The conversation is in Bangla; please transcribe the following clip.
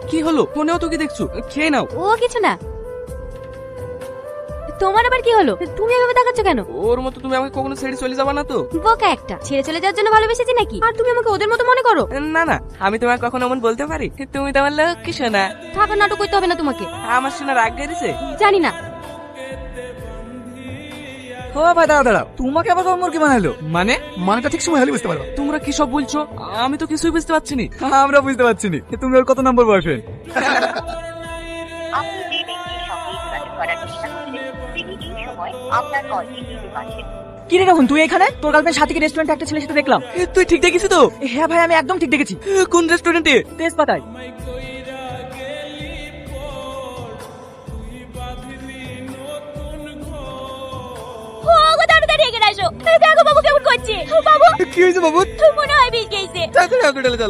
কি হলো? ফোনেও তো কি দেখছো? খেয়ে নাও। ও কিছু না। তোমার আবার কি হলো? তুমি এভাবে তাকাচ্ছ কেন? ওর মতো তুমি আমাকে কখনো ছেড়ে চলে যাবা না তো? বোকা একটা, ছেড়ে চলে যাওয়ার জন্য ভালোবেসেছি নাকি? আর তুমি আমাকে ওদের মতো মনে করো? না না, আমি তোমাকে কখনো এমন বলতে পারি? তুমি তো আমার লক্ষ্মী সোনা। থাকার নাটক করতে হবে না তোমাকে। আমার সোনা রাগ গেছে। জানি না। ও ভাই দাঁড়াও দাঁড়াও, তোমাকে আবার কখন মুরগি বানাইলো? মানে? মানেটা ঠিক সময় হলে বুঝতে পারবো। তোমরা কি সব বলছো? আমি তো কিছুই বুঝতে পারছি না। আমরা বুঝতে পারছি না তুমি ওর কত নম্বর বয়ফ্রেন্ড। আপনি যে ব্যক্তির সঙ্গে যোগাযোগ করার চেষ্টা করছেন তিনি এই সময় আপনার কলটি নিতে পারছেন। কি রে রহন, তুই এখানে? তোর গার্লফ্রেন্ড সাথে কি রেস্টুরেন্টে একটা ছেলের সাথে দেখলাম। তুই ঠিক দেখেছিস তো? হ্যাঁ ভাই, আমি একদম ঠিক দেখেছি। কোন রেস্টুরেন্টে? তেজপাতায়। ও গো, তাড়াতাড়ি এগিয়ে আসো। দেখো বাবু কেমন করছে। বাবু কি হয়েছে বাবু? মনে হয় বিষ খেয়েছে। তাড়াতাড়ি হসপিটালে চল।